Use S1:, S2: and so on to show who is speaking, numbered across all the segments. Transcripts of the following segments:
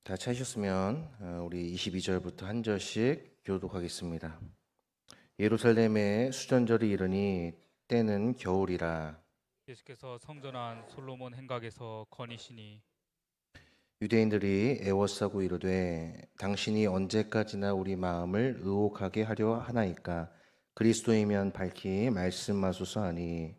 S1: 다 찾으셨으면 우리 22절부터 한 절씩 교독하겠습니다. 예루살렘에 수전절이 이르니 때는 겨울이라.
S2: 예수께서 성전한 솔로몬 행각에서 거니시니
S1: 유대인들이 애워싸고 이르되 당신이 언제까지나 우리 마음을 의혹하게 하려 하나이까. 그리스도이면 밝히 말씀하소서 하니.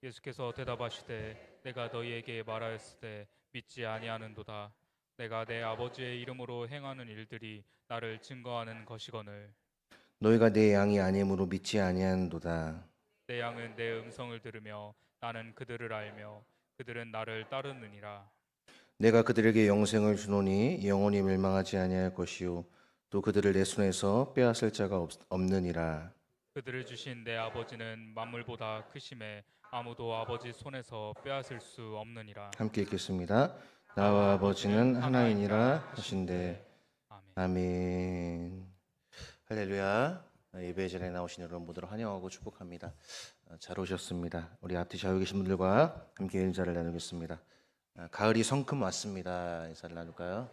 S2: 예수께서 대답하시되 내가 너희에게 말하였으되 믿지 아니하는도다. 내가 내 아버지의 이름으로 행하는 일들이 나를 증거하는 것이거늘.
S1: 너희가 내 양이 아님으로 믿지 아니하는도다.
S2: 내 양은 내 음성을 들으며 나는 그들을 알며 그들은 나를 따르느니라.
S1: 내가 그들에게 영생을 주노니 영원히 멸망하지 아니할 것이요 또 그들을 내 손에서 빼앗을 자가 없느니라.
S2: 그들을 주신 내 아버지는 만물보다 크심에 아무도 아버지 손에서 빼앗을 수 없느니라.
S1: 함께 읽겠습니다. 나와
S2: 나와
S1: 아버지는
S2: 아버지는
S1: 하나이니라
S2: 하나이니라
S1: 하신대.
S2: 하신대. 아멘.
S1: 아멘. 할렐루야. 예배 전에 나오신 여러분 모두를 환영하고 축복합니다. 잘 오셨습니다. 우리 앞뒤 좌우 계신 분들과 함께 인사를 나누겠습니다. 가을이 성큼 왔습니다. 인사를 나눌까요?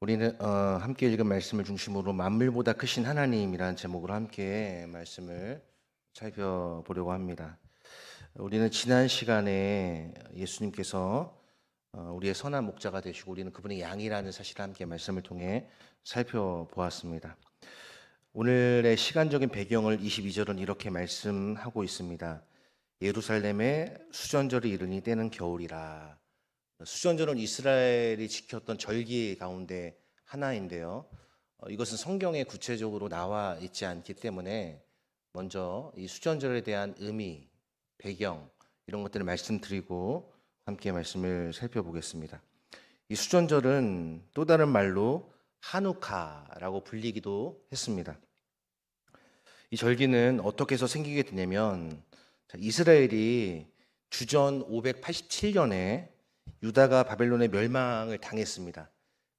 S1: 우리는 함께 읽은 말씀을 중심으로 만물보다 크신 하나님이라는 제목으로 함께 말씀을 살펴보려고 합니다. 우리는 지난 시간에 예수님께서 우리의 선한 목자가 되시고 우리는 그분의 양이라는 사실을 함께 말씀을 통해 살펴보았습니다. 오늘의 시간적인 배경을 22절은 이렇게 말씀하고 있습니다. 예루살렘에 수전절이 이르니 때는 겨울이라. 수전절은 이스라엘이 지켰던 절기 가운데 하나인데요. 이것은 성경에 구체적으로 나와 있지 않기 때문에 먼저 이 수전절에 대한 의미, 배경 이런 것들을 말씀드리고 함께 말씀을 살펴보겠습니다. 이 수전절은 또 다른 말로 하누카라고 불리기도 했습니다. 이 절기는 어떻게 해서 생기게 되냐면 이스라엘이 주전 587년에 유다가 바벨론의 멸망을 당했습니다.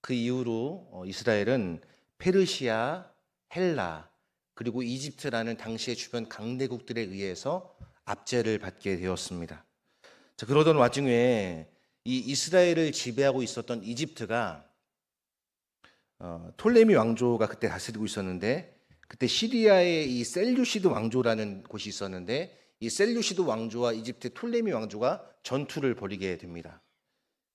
S1: 그 이후로 이스라엘은 페르시아, 헬라 그리고 이집트라는 당시의 주변 강대국들에 의해서 압제를 받게 되었습니다. 자, 그러던 와중에 이 이스라엘을 지배하고 있었던 이집트가 톨레미 왕조가 그때 다스리고 있었는데 그때 시리아의 이 셀류시드 왕조라는 곳이 있었는데 이 셀류시드 왕조와 이집트의 톨레미 왕조가 전투를 벌이게 됩니다.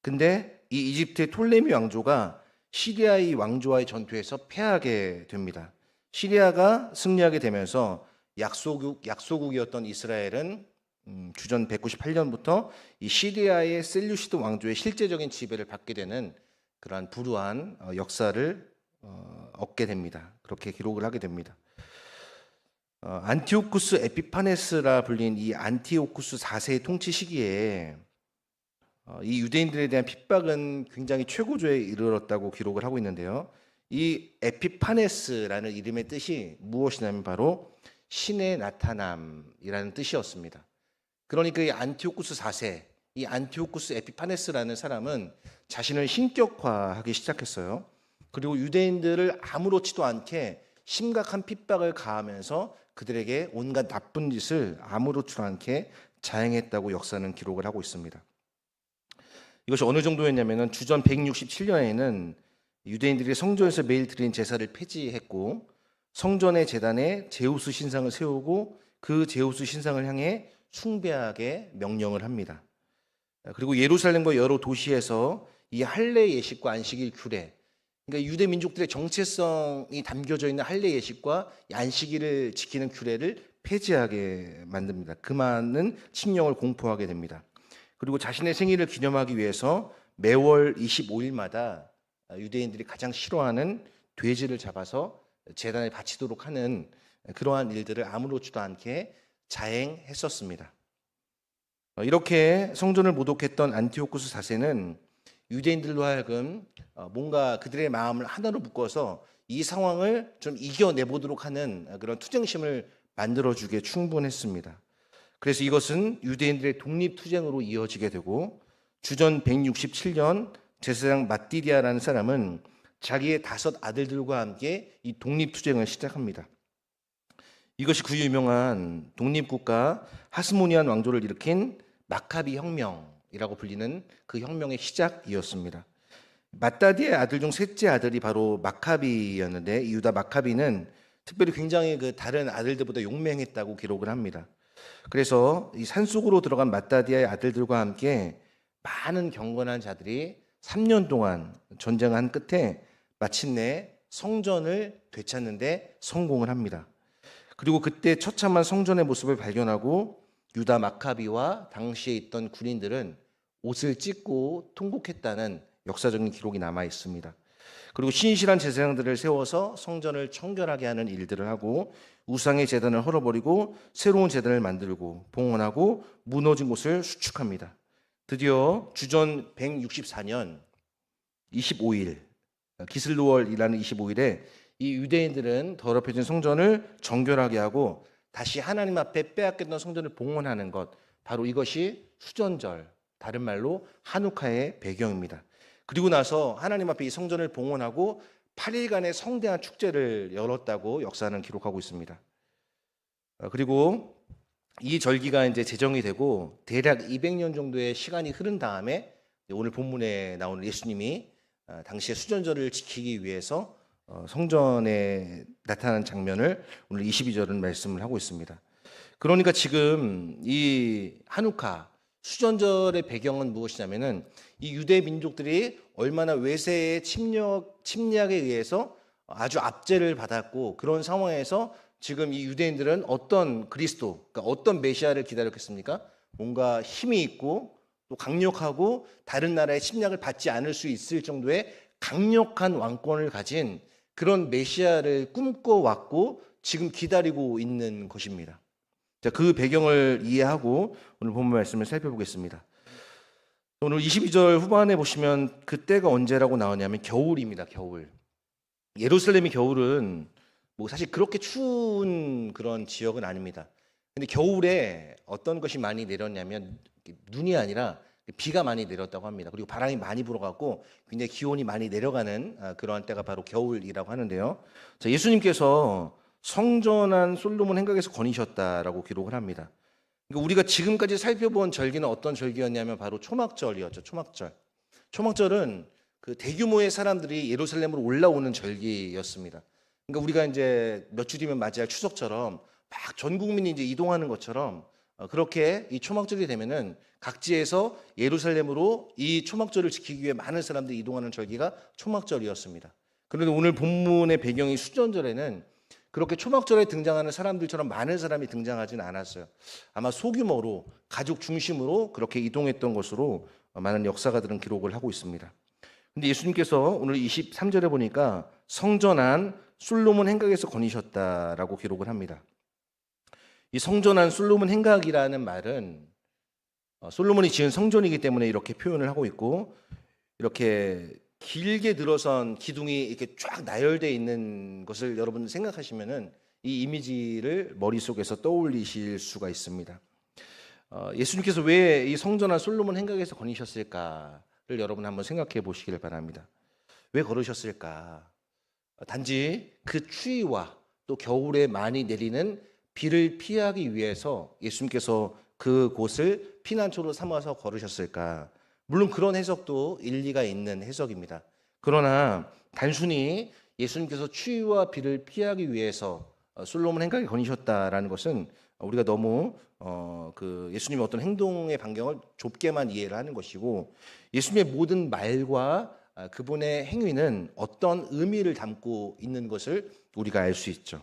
S1: 근데 이 이집트의 톨레미 왕조가 시리아의 왕조와의 전투에서 패하게 됩니다. 시리아가 승리하게 되면서 약소국이었던 이스라엘은 주전 198년부터 이 시리아의 셀류시드 왕조의 실제적인 지배를 받게 되는 그러한 불우한 역사를 얻게 됩니다. 그렇게 기록을 하게 됩니다. 안티오쿠스 에피파네스라 불린 이 안티오쿠스 4세의 통치 시기에 이 유대인들에 대한 핍박은 굉장히 최고조에 이르렀다고 기록을 하고 있는데요. 이 에피파네스라는 이름의 뜻이 무엇이냐면 바로 신의 나타남이라는 뜻이었습니다. 그러니까 이 안티오쿠스 4세, 이 안티오쿠스 에피파네스라는 사람은 자신을 신격화하기 시작했어요. 그리고 유대인들을 아무렇지도 않게 심각한 핍박을 가하면서 그들에게 온갖 나쁜 짓을 아무렇지도 않게 자행했다고 역사는 기록을 하고 있습니다. 이것이 어느 정도였냐면 주전 167년에는 유대인들이 성전에서 매일 드린 제사를 폐지했고 성전의 제단에 제우스 신상을 세우고 그 제우스 신상을 향해 숭배하게 명령을 합니다. 그리고 예루살렘과 여러 도시에서 이 할례 예식과 안식일 규례, 그러니까 유대 민족들의 정체성이 담겨져 있는 할례 예식과 안식일을 지키는 규례를 폐지하게 만듭니다. 그 많은 칙령을 공포하게 됩니다. 그리고 자신의 생일을 기념하기 위해서 매월 25일마다 유대인들이 가장 싫어하는 돼지를 잡아서 제단에 바치도록 하는 그러한 일들을 아무렇지도 않게 자행했었습니다. 이렇게 성전을 모독했던 안티오쿠스 4세는 유대인들로 하여금 뭔가 그들의 마음을 하나로 묶어서 이 상황을 좀 이겨내보도록 하는 그런 투쟁심을 만들어주기에 충분했습니다. 그래서 이것은 유대인들의 독립투쟁으로 이어지게 되고 주전 167년 제사장 마띠디아라는 사람은 자기의 5 아들들과 함께 이 독립투쟁을 시작합니다. 이것이 그 유명한 독립국가 하스모니안 왕조를 일으킨 마카비 혁명이라고 불리는 그 혁명의 시작이었습니다. 맏다디의 아들 중 셋째 아들이 바로 마카비였는데 이 유다 마카비는 특별히 굉장히 그 다른 아들들보다 용맹했다고 기록을 합니다. 그래서 이 산속으로 들어간 맏다디의 아들들과 함께 많은 경건한 자들이 3년 동안 전쟁한 끝에 마침내 성전을 되찾는데 성공을 합니다. 그리고 그때 처참한 성전의 모습을 발견하고 유다 마카비와 당시에 있던 군인들은 옷을 찢고 통곡했다는 역사적인 기록이 남아 있습니다. 그리고 신실한 제사장들을 세워서 성전을 청결하게 하는 일들을 하고 우상의 제단을 헐어버리고 새로운 제단을 만들고 봉헌하고 무너진 곳을 수축합니다. 드디어 주전 164년 25일 기슬로월이라는 25일에 이 유대인들은 더럽혀진 성전을 정결하게 하고 다시 하나님 앞에 빼앗겼던 성전을 봉헌하는 것, 바로 이것이 수전절, 다른 말로 하누카의 배경입니다. 그리고 나서 하나님 앞에 이 성전을 봉헌하고 8일간의 성대한 축제를 열었다고 역사는 기록하고 있습니다. 그리고 이 절기가 이제 제정이 되고 대략 200년 정도의 시간이 흐른 다음에 오늘 본문에 나오는 예수님이 당시의 수전절을 지키기 위해서 성전에 나타나는 장면을 오늘 22절은 말씀을 하고 있습니다. 그러니까 지금 이 하누카 수전절의 배경은 무엇이냐면은 이 유대 민족들이 얼마나 외세의 침략에 의해서 아주 압제를 받았고 그런 상황에서 지금 이 유대인들은 어떤 그리스도, 그러니까 어떤 메시아를 기다렸겠습니까? 뭔가 힘이 있고 또 강력하고 다른 나라의 침략을 받지 않을 수 있을 정도의 강력한 왕권을 가진 그런 메시아를 꿈꿔왔고 지금 기다리고 있는 것입니다. 자, 그 배경을 이해하고 오늘 본문 말씀을 살펴보겠습니다. 오늘 22절 후반에 보시면 그때가 언제라고 나오냐면 겨울입니다. 겨울. 예루살렘이 겨울은 뭐 사실 그렇게 추운 그런 지역은 아닙니다. 근데 겨울에 어떤 것이 많이 내렸냐면 눈이 아니라 비가 많이 내렸다고 합니다. 그리고 바람이 많이 불어갖고 굉장히 기온이 많이 내려가는 그러한 때가 바로 겨울이라고 하는데요. 자, 예수님께서 성전한 솔로몬 행각에서 거니셨다라고 기록을 합니다. 그러니까 우리가 지금까지 살펴본 절기는 어떤 절기였냐면 바로 초막절이었죠. 초막절. 초막절은 그 대규모의 사람들이 예루살렘으로 올라오는 절기였습니다. 그러니까 우리가 이제 몇 주 뒤면 맞이할 추석처럼 막 전 국민이 이제 이동하는 것처럼 그렇게 이 초막절이 되면은 각지에서 예루살렘으로 이 초막절을 지키기 위해 많은 사람들이 이동하는 절기가 초막절이었습니다. 그런데 오늘 본문의 배경이 수전절에는 그렇게 초막절에 등장하는 사람들처럼 많은 사람이 등장하지는 않았어요. 아마 소규모로 가족 중심으로 그렇게 이동했던 것으로 많은 역사가들은 기록을 하고 있습니다. 근데 예수님께서 오늘 23절에 보니까 성전한 솔로몬 행각에서 거니셨다라고 기록을 합니다. 이 성전한 솔로몬 행각이라는 말은 솔로몬이 지은 성전이기 때문에 이렇게 표현을 하고 있고 이렇게 길게 늘어선 기둥이 이렇게 쫙 나열되어 있는 것을 여러분 생각하시면은 이 이미지를 머릿속에서 떠올리실 수가 있습니다. 예수님께서 왜 이 성전한 솔로몬 행각에서 거니셨을까를 여러분 한번 생각해 보시길 바랍니다. 왜 걸으셨을까? 단지 그 추위와 또 겨울에 많이 내리는 비를 피하기 위해서 예수님께서 그곳을 피난처로 삼아서 걸으셨을까? 물론 그런 해석도 일리가 있는 해석입니다. 그러나 단순히 예수님께서 추위와 비를 피하기 위해서 솔로몬 행각에 거니셨다라는 것은 우리가 너무 그 예수님의 어떤 행동의 반경을 좁게만 이해를 하는 것이고 예수님의 모든 말과 그분의 행위는 어떤 의미를 담고 있는 것을 우리가 알 수 있죠.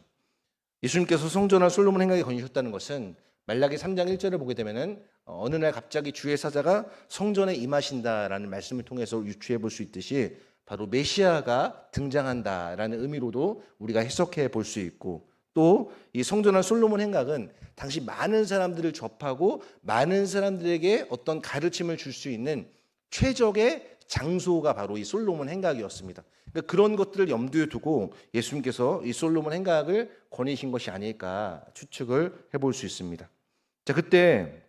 S1: 예수님께서 성전한 솔로몬 행각에 거니셨다는 것은 말라기 3장 1절을 보게 되면은 어느 날 갑자기 주의 사자가 성전에 임하신다라는 말씀을 통해서 유추해 볼 수 있듯이 바로 메시아가 등장한다라는 의미로도 우리가 해석해 볼 수 있고 또 이 성전한 솔로몬 행각은 당시 많은 사람들을 접하고 많은 사람들에게 어떤 가르침을 줄 수 있는 최적의 장소가 바로 이 솔로몬 행각이었습니다. 그러니까 그런 것들을 염두에 두고 예수님께서 이 솔로몬 행각을 거니신 것이 아닐까 추측을 해볼 수 있습니다. 자, 그때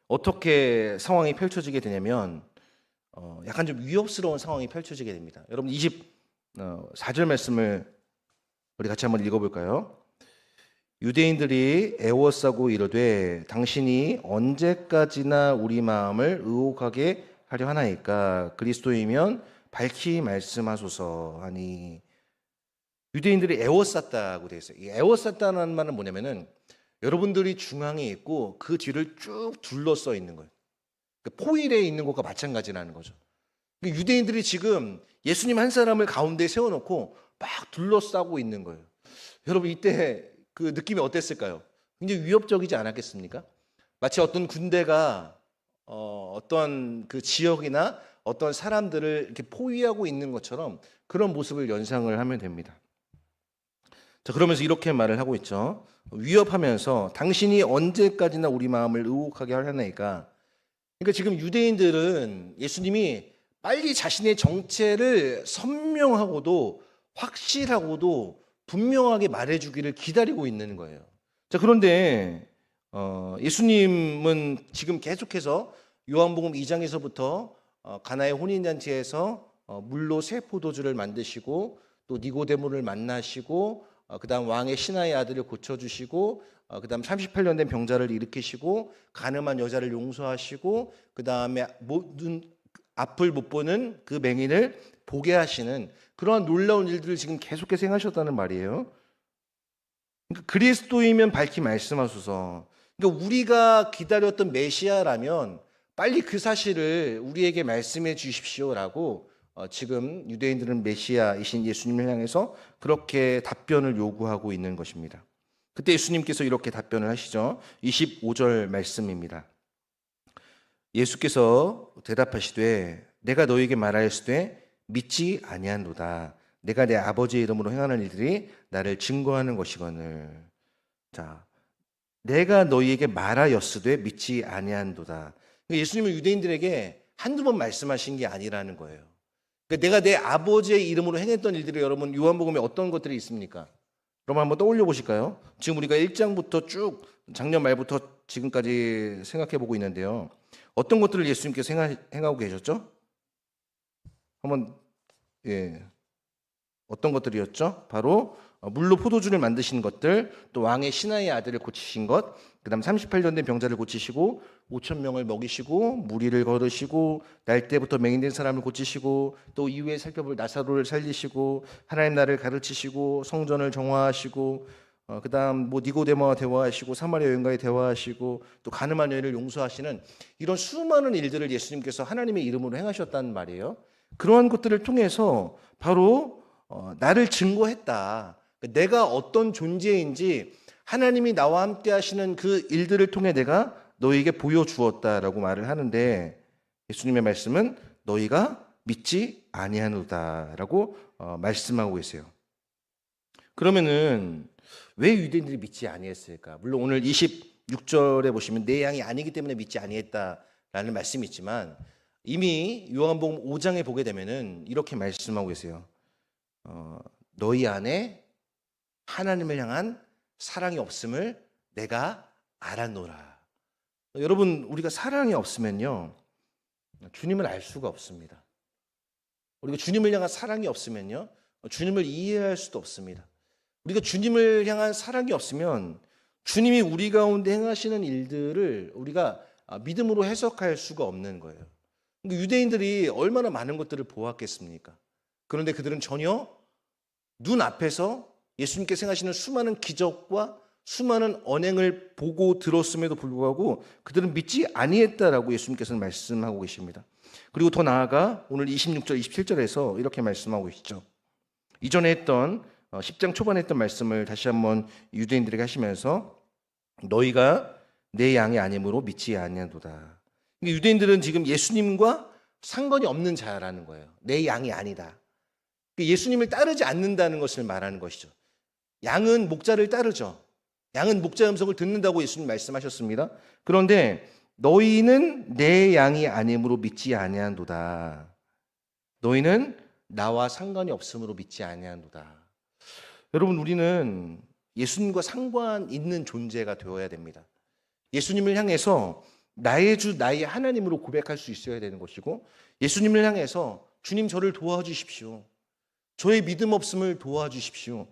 S1: 어떻게 상황이 펼쳐지게 되냐면 약간 좀 위협스러운 상황이 펼쳐지게 됩니다. 여러분 24절 말씀을 우리 같이 한번 읽어볼까요? 유대인들이 애워싸고 이르되 당신이 언제까지나 우리 마음을 의혹하게 하려 하나이까 그리스도이면 밝히 말씀하소서 하니. 유대인들이 애워쌌다고 되어 있어요. 이 애워쌌다는 말은 뭐냐면은 여러분들이 중앙에 있고 그 뒤를 쭉 둘러싸 있는 거예요. 포일에 있는 것과 마찬가지라는 거죠. 유대인들이 지금 예수님 한 사람을 가운데 세워놓고 막 둘러싸고 있는 거예요. 여러분 이때 그 느낌이 어땠을까요? 굉장히 위협적이지 않았겠습니까? 마치 어떤 군대가 어떤 그 지역이나 어떤 사람들을 이렇게 포위하고 있는 것처럼 그런 모습을 연상을 하면 됩니다. 자, 그러면서 이렇게 말을 하고 있죠. 위협하면서 당신이 언제까지나 우리 마음을 의혹하게 하려나이까. 그러니까 지금 유대인들은 예수님이 빨리 자신의 정체를 선명하고도 확실하고도 분명하게 말해주기를 기다리고 있는 거예요. 자, 그런데 예수님은 지금 계속해서 요한복음 2장에서부터 가나의 혼인잔치에서 물로 새 포도주를 만드시고 또 니고데모를 만나시고 그다음 왕의 신하의 아들을 고쳐주시고 그다음 38년 된 병자를 일으키시고 가늠한 여자를 용서하시고 그다음에 모든 앞을 못 보는 그 맹인을 보게 하시는 그러한 놀라운 일들을 지금 계속해서 행하셨다는 말이에요. 그러니까 그리스도이면 밝히 말씀하소서. 그러니까 우리가 기다렸던 메시아라면 빨리 그 사실을 우리에게 말씀해 주십시오라고 지금 유대인들은 메시아이신 예수님을 향해서 그렇게 답변을 요구하고 있는 것입니다. 그때 예수님께서 이렇게 답변을 하시죠. 25절 말씀입니다. 예수께서 대답하시되 내가 너에게 말하였으되 믿지 아니한도다. 내가 내 아버지의 이름으로 행하는 일들이 나를 증거하는 것이거늘. 자, 내가 너희에게 말하였으되 믿지 아니한도다. 예수님은 유대인들에게 한두 번 말씀하신 게 아니라는 거예요. 그러니까 내가 내 아버지의 이름으로 행했던 일들이 여러분 요한복음에 어떤 것들이 있습니까? 여러분 한번 떠올려 보실까요? 지금 우리가 1장부터 쭉 작년 말부터 지금까지 생각해 보고 있는데요. 어떤 것들을 예수님께서 행하고 계셨죠? 한번 어떤 것들이었죠? 바로 물로 포도주를 만드신 것들, 또 왕의 신하의 아들을 고치신 것, 그다음 38년 된 병자를 고치시고 5천 명을 먹이시고 무리를 걸으시고 날 때부터 맹인된 사람을 고치시고 또 이후에 살펴볼 나사로를 살리시고 하나님 나라를 가르치시고 성전을 정화하시고 그다음 뭐 니고데모와 대화하시고 사마리아 여인과의 대화하시고 또 가늠한 여인을 용서하시는 이런 수많은 일들을 예수님께서 하나님의 이름으로 행하셨다는 말이에요. 그러한 것들을 통해서 바로 나를 증거했다. 내가 어떤 존재인지 하나님이 나와 함께 하시는 그 일들을 통해 내가 너희에게 보여주었다라고 말을 하는데 예수님의 말씀은 너희가 믿지 아니하노다라고 말씀하고 계세요. 그러면은 왜 유대인들이 믿지 아니했을까? 물론 오늘 26절에 보시면 내 양이 아니기 때문에 믿지 아니했다라는 말씀이 있지만 이미 요한복음 5장에 보게 되면은 이렇게 말씀하고 계세요. 너희 안에 하나님을 향한 사랑이 없음을 내가 알았노라. 여러분 우리가 사랑이 없으면요 주님을 알 수가 없습니다. 우리가 주님을 향한 사랑이 없으면요 주님을 이해할 수도 없습니다. 우리가 주님을 향한 사랑이 없으면 주님이 우리 가운데 행하시는 일들을 우리가 믿음으로 해석할 수가 없는 거예요. 유대인들이 얼마나 많은 것들을 보았겠습니까? 그런데 그들은 전혀 눈앞에서 예수님께서 행하시는 수많은 기적과 수많은 언행을 보고 들었음에도 불구하고 그들은 믿지 아니했다라고 예수님께서는 말씀하고 계십니다. 그리고 더 나아가 오늘 26절, 27절에서 이렇게 말씀하고 계시죠. 이전에 했던 10장 초반에 했던 말씀을 다시 한번 유대인들에게 하시면서 너희가 내 양이 아님으로 믿지 아니하도다. 유대인들은 지금 예수님과 상관이 없는 자라는 거예요. 내 양이 아니다. 예수님을 따르지 않는다는 것을 말하는 것이죠. 양은 목자를 따르죠. 양은 목자 음성을 듣는다고 예수님 말씀하셨습니다. 그런데 너희는 내 양이 아님으로 믿지 아니한도다. 너희는 나와 상관이 없으므로 믿지 아니한도다. 여러분 우리는 예수님과 상관 있는 존재가 되어야 됩니다. 예수님을 향해서 나의 주 나의 하나님으로 고백할 수 있어야 되는 것이고 예수님을 향해서 주님 저를 도와주십시오. 저의 믿음 없음을 도와주십시오.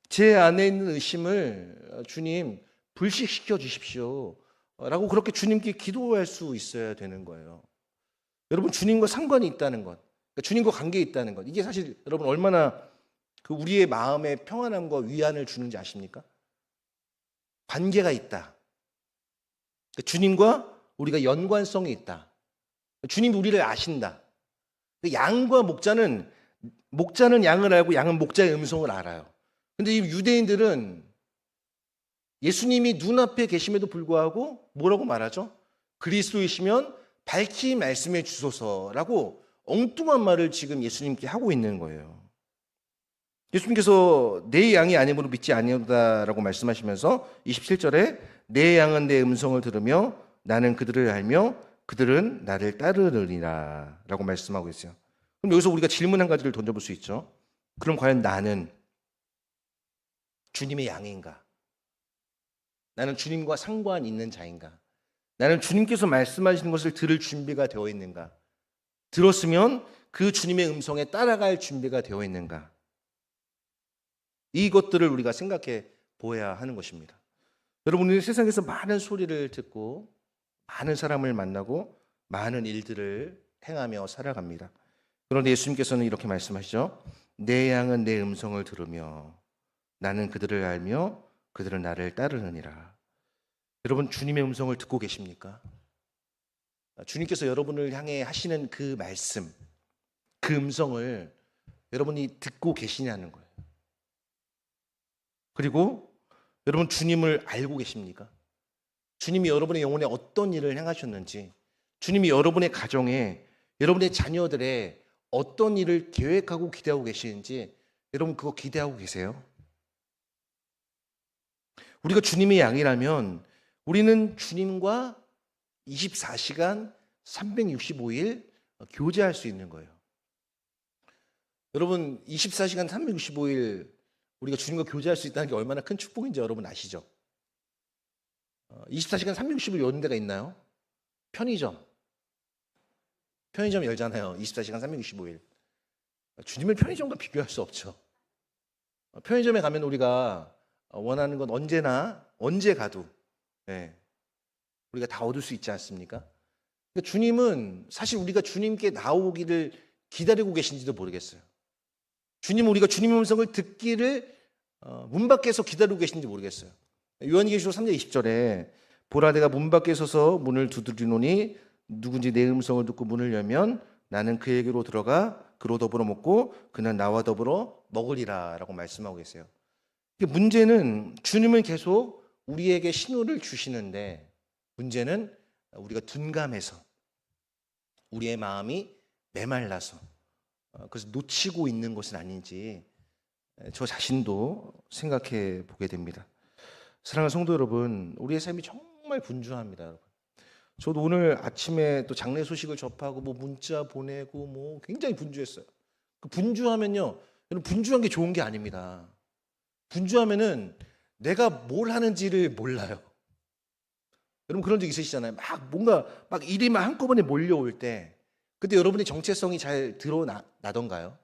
S1: 제 안에 있는 의심을 주님 불식시켜 주십시오. 라고 그렇게 주님께 기도할 수 있어야 되는 거예요. 여러분, 주님과 상관이 있다는 것, 그러니까 주님과 관계에 있다는 것, 이게 사실 여러분 얼마나 그 우리의 마음에 평안함과 위안을 주는지 아십니까? 관계가 있다. 그러니까 주님과 우리가 연관성이 있다. 주님이 우리를 아신다. 양과 목자는 양을 알고 양은 목자의 음성을 알아요. 근데 이 유대인들은 예수님이 눈앞에 계심에도 불구하고 뭐라고 말하죠? 그리스도이시면 밝히 말씀해 주소서라고 엉뚱한 말을 지금 예수님께 하고 있는 거예요. 예수님께서 내 양이 아님으로 믿지 아니하다라고 말씀하시면서 27절에 내 양은 내 음성을 들으며 나는 그들을 알며 그들은 나를 따르느니라 라고 말씀하고 있어요. 그럼 여기서 우리가 질문 한 가지를 던져볼 수 있죠. 그럼 과연 나는 주님의 양인가? 나는 주님과 상관 있는 자인가? 나는 주님께서 말씀하시는 것을 들을 준비가 되어 있는가? 들었으면 그 주님의 음성에 따라갈 준비가 되어 있는가? 이것들을 우리가 생각해 보아야 하는 것입니다. 여러분, 우리는 세상에서 많은 소리를 듣고 많은 사람을 만나고 많은 일들을 행하며 살아갑니다. 그런데 예수님께서는 이렇게 말씀하시죠. 내 양은 내 음성을 들으며 나는 그들을 알며 그들은 나를 따르느니라. 여러분, 주님의 음성을 듣고 계십니까? 주님께서 여러분을 향해 하시는 그 말씀, 그 음성을 여러분이 듣고 계시냐는 거예요. 그리고 여러분, 주님을 알고 계십니까? 주님이 여러분의 영혼에 어떤 일을 행하셨는지, 주님이 여러분의 가정에, 여러분의 자녀들의 어떤 일을 계획하고 기대하고 계시는지 여러분 그거 기대하고 계세요? 우리가 주님의 양이라면 우리는 주님과 24시간 365일 교제할 수 있는 거예요. 여러분, 24시간 365일 우리가 주님과 교제할 수 있다는 게 얼마나 큰 축복인지 여러분 아시죠? 24시간 365일 여는 데가 있나요? 편의점 열잖아요. 24시간 365일. 주님을 편의점과 비교할 수 없죠. 편의점에 가면 우리가 원하는 건 언제나 언제 가도 우리가 다 얻을 수 있지 않습니까? 그러니까 주님은 사실 우리가 주님께 나오기를 기다리고 계신지도 모르겠어요. 주님은 우리가 주님의 음성을 듣기를 문 밖에서 기다리고 계신지 모르겠어요. 요한계시록 3장 20절에 보라 내가 문 밖에 서서 문을 두드리노니 누군지 내 음성을 듣고 문을 열면 나는 그에게로 들어가 그로 더불어 먹고 그는 나와 더불어 먹으리라 라고 말씀하고 계세요. 문제는 주님은 계속 우리에게 신호를 주시는데 문제는 우리가 둔감해서 우리의 마음이 메말라서 그래서 놓치고 있는 것은 아닌지 저 자신도 생각해 보게 됩니다. 사랑하는 성도 여러분, 우리의 삶이 정말 분주합니다. 여러분. 저도 오늘 아침에 또 장례 소식을 접하고 뭐 문자 보내고 뭐 굉장히 분주했어요. 그 분주하면요, 여러분 분주한 게 좋은 게 아닙니다. 분주하면은 내가 뭘 하는지를 몰라요. 여러분 그런 적 있으시잖아요. 막 뭔가 막 일이 막 한꺼번에 몰려올 때, 그때 여러분의 정체성이 잘 드러나던가요?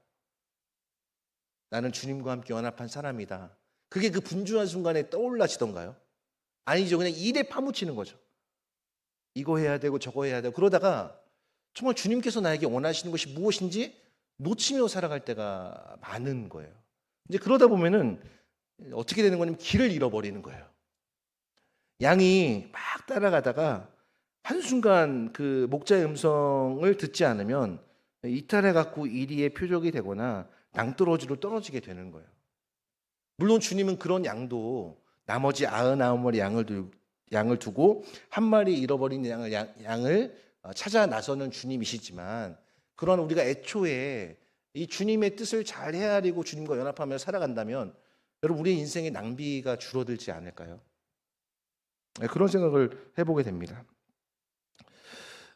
S1: 나는 주님과 함께 연합한 사람이다. 그게 그 분주한 순간에 떠올라지던가요? 아니죠. 그냥 일에 파묻히는 거죠. 이거 해야 되고 저거 해야 되고 그러다가 정말 주님께서 나에게 원하시는 것이 무엇인지 놓치며 살아갈 때가 많은 거예요. 이제 그러다 보면은 어떻게 되는 거냐면 길을 잃어버리는 거예요. 양이 막 따라가다가 한순간 그 목자의 음성을 듣지 않으면 이탈해 갖고 이리의 표적이 되거나 낭떠러지로 떨어지게 되는 거예요. 물론 주님은 그런 양도 나머지 99마리 양을 두고 한 마리 잃어버린 양을 찾아 나서는 주님이시지만, 그러나 우리가 애초에 이 주님의 뜻을 잘 헤아리고 주님과 연합하며 살아간다면 여러분 우리의 인생의 낭비가 줄어들지 않을까요? 그런 생각을 해보게 됩니다.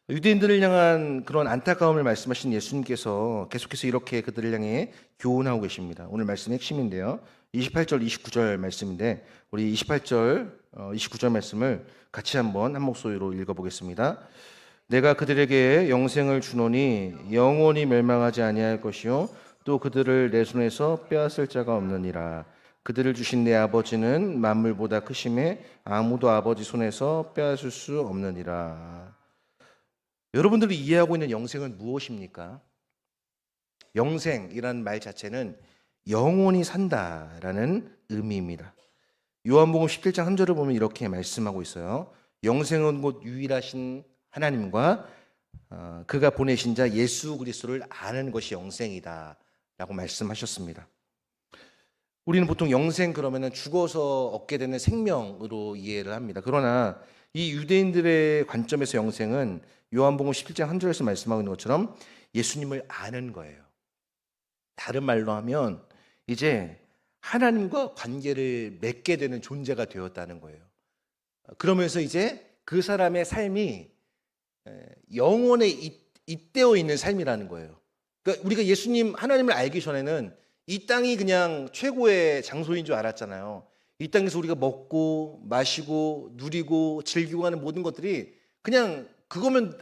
S1: 유대인들을 향한 그런 안타까움을 말씀하신 예수님께서 계속해서 이렇게 그들을 향해 교훈하고 계십니다. 오늘 말씀의 핵심인데요. 28절, 29절 말씀인데 우리 28절, 29절 말씀을 같이 한번 한 목소리로 읽어보겠습니다. 내가 그들에게 영생을 주노니 영원히 멸망하지 아니할 것이요 또 그들을 내 손에서 빼앗을 자가 없느니라. 그들을 주신 내 아버지는 만물보다 크심에 아무도 아버지 손에서 빼앗을 수 없느니라. 여러분들이 이해하고 있는 영생은 무엇입니까? 영생이라는 말 자체는 영원히 산다라는 의미입니다. 요한복음 17장 한 절을 보면 이렇게 말씀하고 있어요. 영생은 곧 유일하신 하나님과 그가 보내신 자 예수 그리스도를 아는 것이 영생이다 라고 말씀하셨습니다. 우리는 보통 영생 그러면 죽어서 얻게 되는 생명으로 이해를 합니다. 그러나 이 유대인들의 관점에서 영생은 요한복음 17장 한 절에서 말씀하고 있는 것처럼 예수님을 아는 거예요. 다른 말로 하면 이제 하나님과 관계를 맺게 되는 존재가 되었다는 거예요. 그러면서 이제 그 사람의 삶이 영원에 잇대어 있는 삶이라는 거예요. 그러니까 우리가 예수님 하나님을 알기 전에는 이 땅이 그냥 최고의 장소인 줄 알았잖아요. 이 땅에서 우리가 먹고 마시고 누리고 즐기고 하는 모든 것들이 그냥 그거면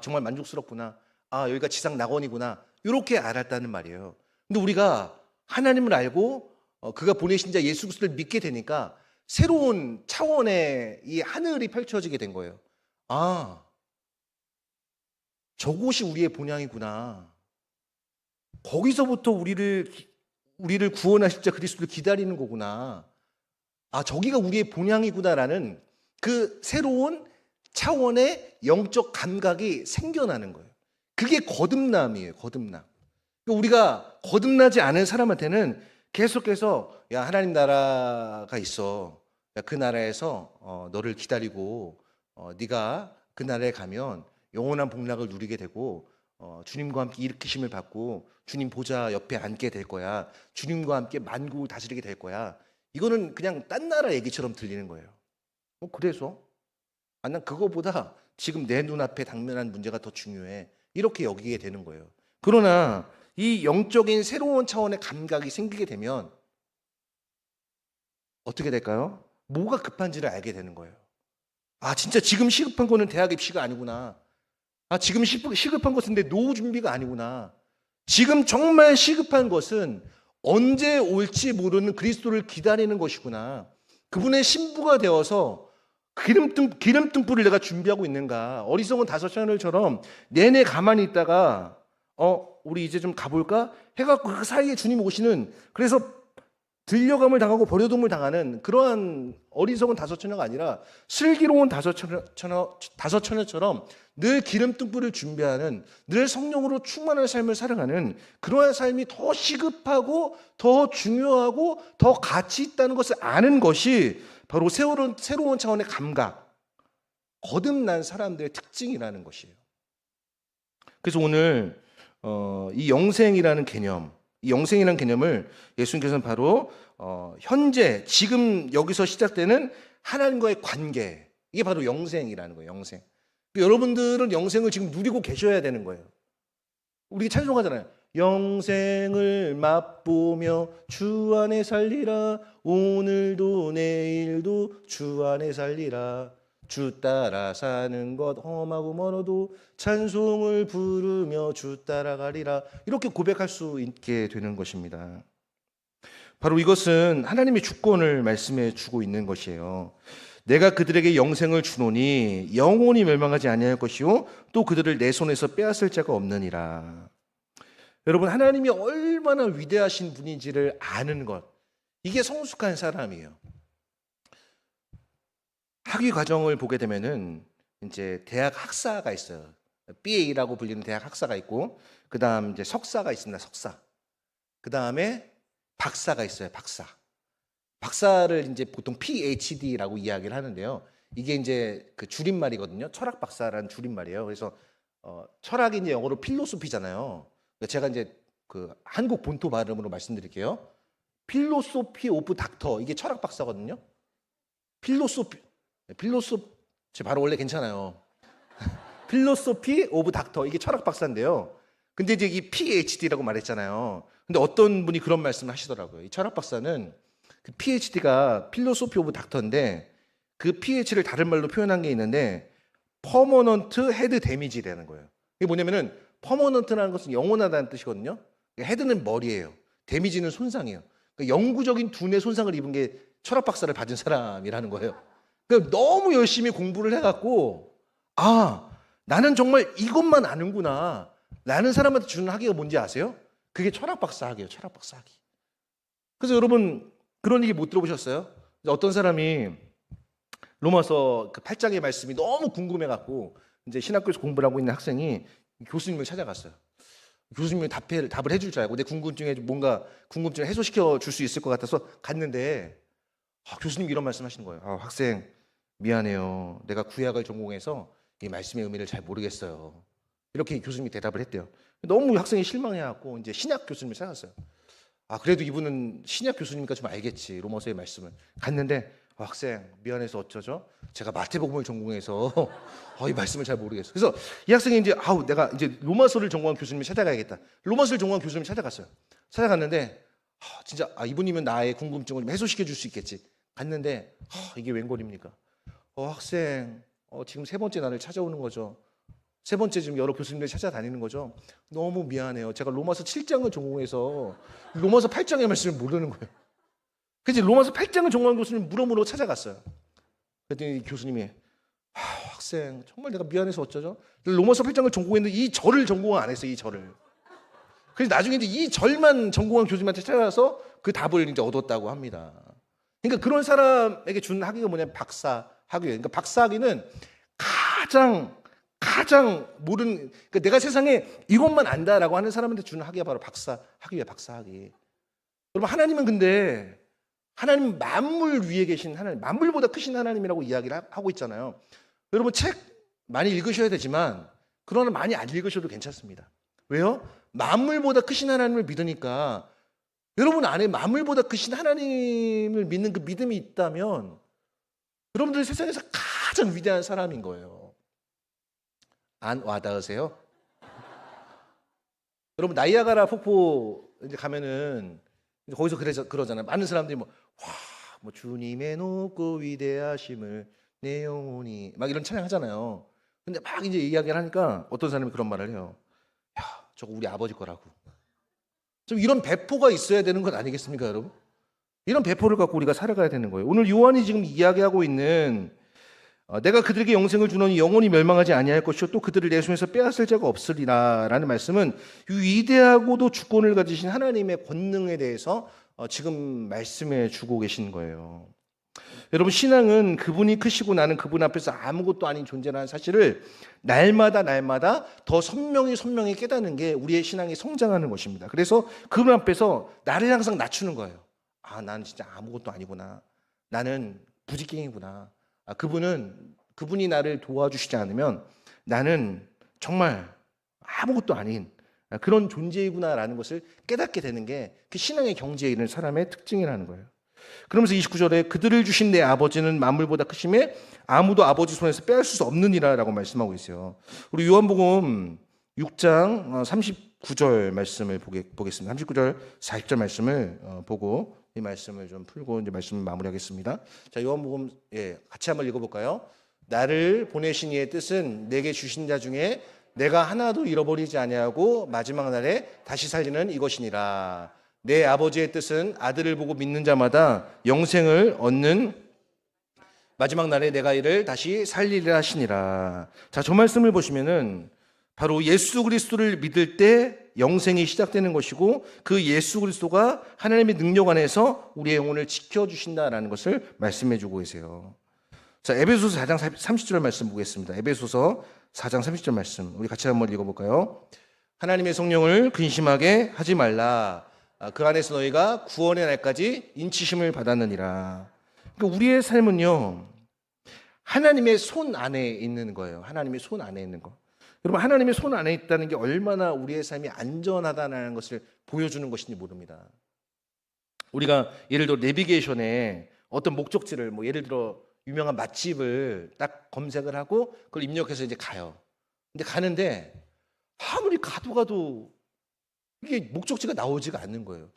S1: 정말 만족스럽구나. 여기가 지상 낙원이구나. 이렇게 알았다는 말이에요. 근데 우리가 하나님을 알고 그가 보내신 자 예수 그리스도를 믿게 되니까 새로운 차원의 이 하늘이 펼쳐지게 된 거예요. 저곳이 우리의 본향이구나. 거기서부터 우리를 구원하실 자 그리스도를 기다리는 거구나. 저기가 우리의 본향이구나라는 그 새로운 차원의 영적 감각이 생겨나는 거예요. 그게 거듭남이에요. 거듭남. 우리가 거듭나지 않은 사람한테는 계속해서 하나님 나라가 있어. 그 나라에서 너를 기다리고 네가 그 나라에 가면 영원한 복락을 누리게 되고 주님과 함께 일으키심을 받고 주님 보좌 옆에 앉게 될 거야. 주님과 함께 만국을 다스리게 될 거야. 이거는 그냥 딴 나라 얘기처럼 들리는 거예요. 그래서 난 그거보다 지금 내 눈앞에 당면한 문제가 더 중요해. 이렇게 여기게 되는 거예요. 그러나 이 영적인 새로운 차원의 감각이 생기게 되면 어떻게 될까요? 뭐가 급한지를 알게 되는 거예요. 진짜 지금 시급한 거는 대학 입시가 아니구나. 지금 시급한 것은 내 노후 준비가 아니구나. 지금 정말 시급한 것은 언제 올지 모르는 그리스도를 기다리는 것이구나. 그분의 신부가 되어서 기름등불을 내가 준비하고 있는가. 어리석은 다섯 처녀처럼 내내 가만히 있다가 우리 이제 좀 가볼까? 해갖고 그 사이에 주님 오시는, 그래서 들려감을 당하고 버려둠을 당하는 그러한 어리석은 다섯 처녀가 아니라 슬기로운 다섯 처녀처럼 늘 기름등불을 준비하는, 늘 성령으로 충만한 삶을 살아가는 그러한 삶이 더 시급하고 더 중요하고 더 가치 있다는 것을 아는 것이 바로 새로운 차원의 감각, 거듭난 사람들의 특징이라는 것이에요. 그래서 오늘 이 영생이라는 개념, 이 영생이라는 개념을 예수님께서는 바로 현재 지금 여기서 시작되는 하나님과의 관계, 이게 바로 영생이라는 거예요. 영생. 여러분들은 영생을 지금 누리고 계셔야 되는 거예요. 우리 찬송하잖아요. 영생을 맛보며 주 안에 살리라. 오늘도 내일도 주 안에 살리라. 주 따라 사는 것 험하고 멀어도 찬송을 부르며 주 따라가리라. 이렇게 고백할 수 있게 되는 것입니다. 바로 이것은 하나님의 주권을 말씀해 주고 있는 것이에요. 내가 그들에게 영생을 주노니 영원히 멸망하지 아니할 것이요 또 그들을 내 손에서 빼앗을 자가 없느니라. 여러분, 하나님이 얼마나 위대하신 분인지를 아는 것, 이게 성숙한 사람이에요. 학위 과정을 보게 되면은 이제 대학 학사가 있어요. BA라고 불리는 대학 학사가 있고, 그다음 이제 석사가 있습니다. 석사. 그다음에 박사가 있어요. 박사. 박사를 이제 보통 PhD라고 이야기를 하는데요. 이게 이제 그 줄임말이거든요. 철학 박사라는 줄임말이에요. 그래서 철학이 이제 영어로 필로소피잖아요. 제가 이제 그 한국 본토 발음으로 말씀드릴게요. 필로소피 오브 닥터, 이게 철학 박사거든요. 제 바로 원래 괜찮아요. 필로소피 오브 닥터, 이게 철학 박사인데요. 근데 이제 이 PhD라고 말했잖아요. 근데 어떤 분이 그런 말씀을 하시더라고요. 이 철학 박사는 그 PhD가 필로소피 오브 닥터인데 그 PH를 다른 말로 표현한 게 있는데 퍼머넌트 헤드 데미지라는 거예요. 이게 뭐냐면은 퍼머넌트라는 것은 영원하다는 뜻이거든요. 헤드는 머리예요. 데미지는 손상이에요. 그러니까 영구적인 두뇌 손상을 입은 게 철학 박사를 받은 사람이라는 거예요. 그러니까 너무 열심히 공부를 해갖고 나는 정말 이것만 아는구나. 라는 사람한테 주는 학위가 뭔지 아세요? 그게 철학 박사 학위예요. 철학 박사 학위. 그래서 여러분 그런 얘기 못 들어보셨어요? 어떤 사람이 로마서 그 8장의 말씀이 너무 궁금해갖고 이제 신학교에서 공부를 하고 있는 학생이 교수님을 찾아갔어요. 교수님이 답을 해줄 줄 알고 내 궁금증에 뭔가 궁금증을 해소시켜 줄 수 있을 것 같아서 갔는데 교수님이 이런 말씀 하시는 거예요. 학생 미안해요. 내가 구약을 전공해서 이 말씀의 의미를 잘 모르겠어요. 이렇게 교수님이 대답을 했대요. 너무 학생이 실망해갖고 이제 신약 교수님을 찾았어요. 그래도 이분은 신약 교수님이니까 좀 알겠지. 로마서의 말씀을. 갔는데 학생 미안해서 어쩌죠? 제가 마태복음을 전공해서 이 말씀을 잘 모르겠어요. 그래서 이 학생이 이제 내가 이제 로마서를 전공한 교수님을 찾아가야겠다. 로마서를 전공한 교수님을 찾아갔어요. 찾아갔는데 진짜 이분이면 나의 궁금증을 좀 해소시켜 줄 수 있겠지. 갔는데 이게 웬걸입니까? 학생 지금 세 번째 나를 찾아오는 거죠. 세 번째 지금 여러 교수님들 찾아다니는 거죠. 너무 미안해요. 제가 로마서 7장을 전공해서 로마서 8장의 말씀을 모르는 거예요. 그래서 로마서 8장을 전공한 교수님 물어보러 찾아갔어요. 그랬더니 교수님이 학생 정말 내가 미안해서 어쩌죠? 로마서 8장을 전공했는데 이 절을 전공 안 했어요. 이 절을. 그래서 나중에 이제 이 절만 전공한 교수님한테 찾아가서 그 답을 이제 얻었다고 합니다. 그러니까 그런 사람에게 준 학위가 뭐냐면 박사 학위예요. 그러니까 박사 학위는 가장 모르는, 그러니까 내가 세상에 이것만 안다라고 하는 사람한테 주는 학위가 바로 박사 학위예요. 박사 학위. 여러분 하나님은 근데 하나님 만물 위에 계신 하나님, 만물보다 크신 하나님이라고 이야기를 하고 있잖아요. 여러분 책 많이 읽으셔야 되지만 그러나 많이 안 읽으셔도 괜찮습니다. 왜요? 만물보다 크신 하나님을 믿으니까 여러분 안에 만물보다 크신 하나님을 믿는 그 믿음이 있다면 여러분들 세상에서 가장 위대한 사람인 거예요. 안 와닿으세요? 여러분 나이아가라 폭포 이제 가면은 이제 거기서 그러잖아요. 많은 사람들이 뭐 주님의 높고 위대하심을 내 영혼이 막 이런 찬양 하잖아요. 근데 막 이제 이야기를 하니까 어떤 사람이 그런 말을 해요. 저거 우리 아버지 거라고. 좀 이런 배포가 있어야 되는 것 아니겠습니까, 여러분? 이런 배포를 갖고 우리가 살아가야 되는 거예요. 오늘 요한이 지금 이야기하고 있는 내가 그들에게 영생을 주노니 영원히 멸망하지 아니할 것이요 또 그들을 내 손에서 빼앗을 자가 없으리라라는 말씀은 이 위대하고도 주권을 가지신 하나님의 권능에 대해서 지금 말씀해 주고 계신 거예요. 여러분 신앙은 그분이 크시고 나는 그분 앞에서 아무것도 아닌 존재라는 사실을 날마다 더 선명히 깨닫는 게 우리의 신앙이 성장하는 것입니다. 그래서 그분 앞에서 나를 항상 낮추는 거예요. 나는 진짜 아무것도 아니구나. 나는 부지깽이구나. 그분이 나를 도와주시지 않으면 나는 정말 아무것도 아닌 그런 존재이구나라는 것을 깨닫게 되는 게 그 신앙의 경지에 이르는 사람의 특징이라는 거예요. 그러면서 29절에 그들을 주신 내 아버지는 만물보다 크심에 아무도 아버지 손에서 빼앗을 수 없느니라 라고 말씀하고 있어요. 우리 요한복음 6장 39절 말씀을 보겠습니다. 39절 40절 말씀을 보고 이 말씀을 좀 풀고 이제 말씀을 마무리하겠습니다. 자, 요한복음 같이 한번 읽어볼까요? 나를 보내신 이의 뜻은 내게 주신 자 중에 내가 하나도 잃어버리지 아니하고 마지막 날에 다시 살리는 이것이니라. 내 아버지의 뜻은 아들을 보고 믿는 자마다 영생을 얻는 마지막 날에 내가 이를 다시 살리리라 하시니라. 자, 저 말씀을 보시면은 바로 예수 그리스도를 믿을 때 영생이 시작되는 것이고 그 예수 그리스도가 하나님의 능력 안에서 우리의 영혼을 지켜주신다라는 것을 말씀해 주고 계세요. 자, 에베소서 4장 30절 말씀 보겠습니다. 에베소서 4장 30절 말씀 우리 같이 한번 읽어볼까요? 하나님의 성령을 근심하게 하지 말라. 그 안에서 너희가 구원의 날까지 인치심을 받았느니라. 그러니까 우리의 삶은요 하나님의 손 안에 있는 거예요. 하나님의 손 안에 있는 거. 여러분 하나님의 손 안에 있다는 게 얼마나 우리의 삶이 안전하다는 것을 보여주는 것인지 모릅니다. 우리가 예를 들어 내비게이션에 어떤 목적지를 예를 들어 유명한 맛집을 딱 검색을 하고 그걸 입력해서 이제 가요. 근데 가는데 아무리 가도 이게 목적지가 나오지가 않는 거예요.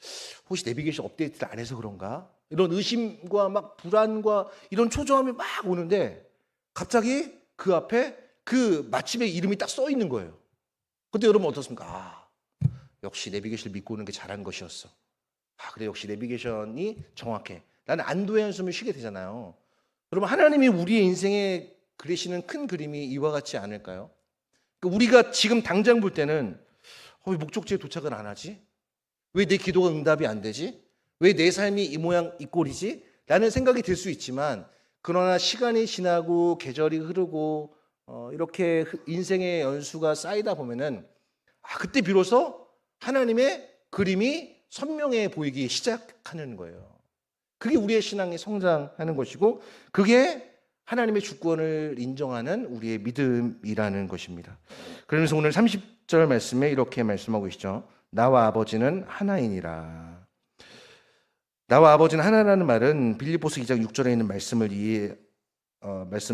S1: 혹시 내비게이션 업데이트를 안 해서 그런가? 이런 의심과 막 불안과 이런 초조함이 막 오는데 갑자기 그 앞에 그 맛집의 이름이 딱 써 있는 거예요. 그때 여러분 어떻습니까? 역시 내비게이션을 믿고 오는 게 잘한 것이었어. 그래 역시 내비게이션이 정확해. 나는 안도의 한숨을 쉬게 되잖아요. 여러분 하나님이 우리의 인생에 그리시는 큰 그림이 이와 같지 않을까요? 그러니까 우리가 지금 당장 볼 때는 왜 목적지에 도착을 안 하지? 왜 내 기도가 응답이 안 되지? 왜 내 삶이 이 모양 이 꼴이지? 라는 생각이 들 수 있지만 그러나 시간이 지나고 계절이 흐르고 이렇게 인생의 연수가 쌓이다 보면은 그때 비로소 하나님의 그림이 선명해 보이기 시작하는 거예요. 그게 우리의 신앙이 성장하는 것이고 그게 하나님의 주권을 인정하는 우리의 믿음이라는 것입니다. 그러면서 오늘 30절 말씀에 이렇게 말씀하고 계시죠. 나와 아버지는 하나이니라. 나와 아버지는 하나라는 말은 빌립보서 2장 6절에 있는 말씀을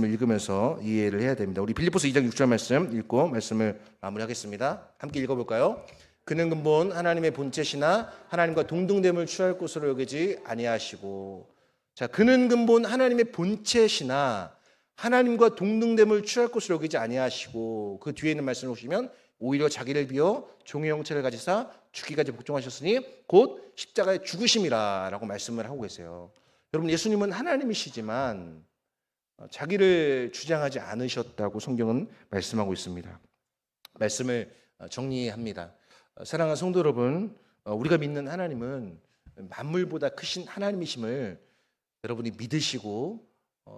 S1: 읽으면서 이해를 해야 됩니다. 우리 빌립보서 2장 6절 말씀 읽고 말씀을 마무리하겠습니다. 함께 읽어볼까요? 그는 근본 하나님의 본체시나 하나님과 동등됨을 취할 것으로 여기지 아니하시고, 자, 그는 근본 하나님의 본체시나 하나님과 동등됨을 취할 것으로 여기지 아니하시고, 그 뒤에 있는 말씀을 보시면 오히려 자기를 비워 종의 형체를 가지사 죽기까지 복종하셨으니 곧 십자가에 죽으심이라라고 말씀을 하고 계세요. 여러분 예수님은 하나님이시지만 자기를 주장하지 않으셨다고 성경은 말씀하고 있습니다. 말씀을 정리합니다. 사랑하는 성도 여러분, 우리가 믿는 하나님은 만물보다 크신 하나님이심을 여러분이 믿으시고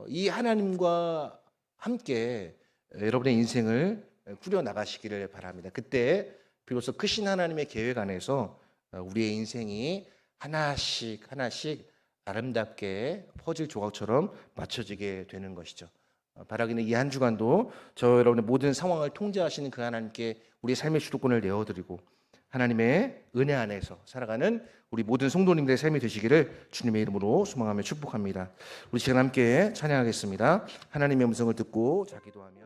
S1: 이 하나님과 함께 여러분의 인생을 꾸려 나가시기를 바랍니다. 그때 비로소 크신 하나님의 계획 안에서 우리의 인생이 하나씩 하나씩 아름답게 퍼즐 조각처럼 맞춰지게 되는 것이죠. 바라기는 이 한 주간도 저 여러분의 모든 상황을 통제하시는 그 하나님께 우리의 삶의 주도권을 내어드리고 하나님의 은혜 안에서 살아가는 우리 모든 성도님들의 삶이 되시기를 주님의 이름으로 소망하며 축복합니다. 우리 시간 함께 찬양하겠습니다. 하나님의 음성을 듣고 기도하면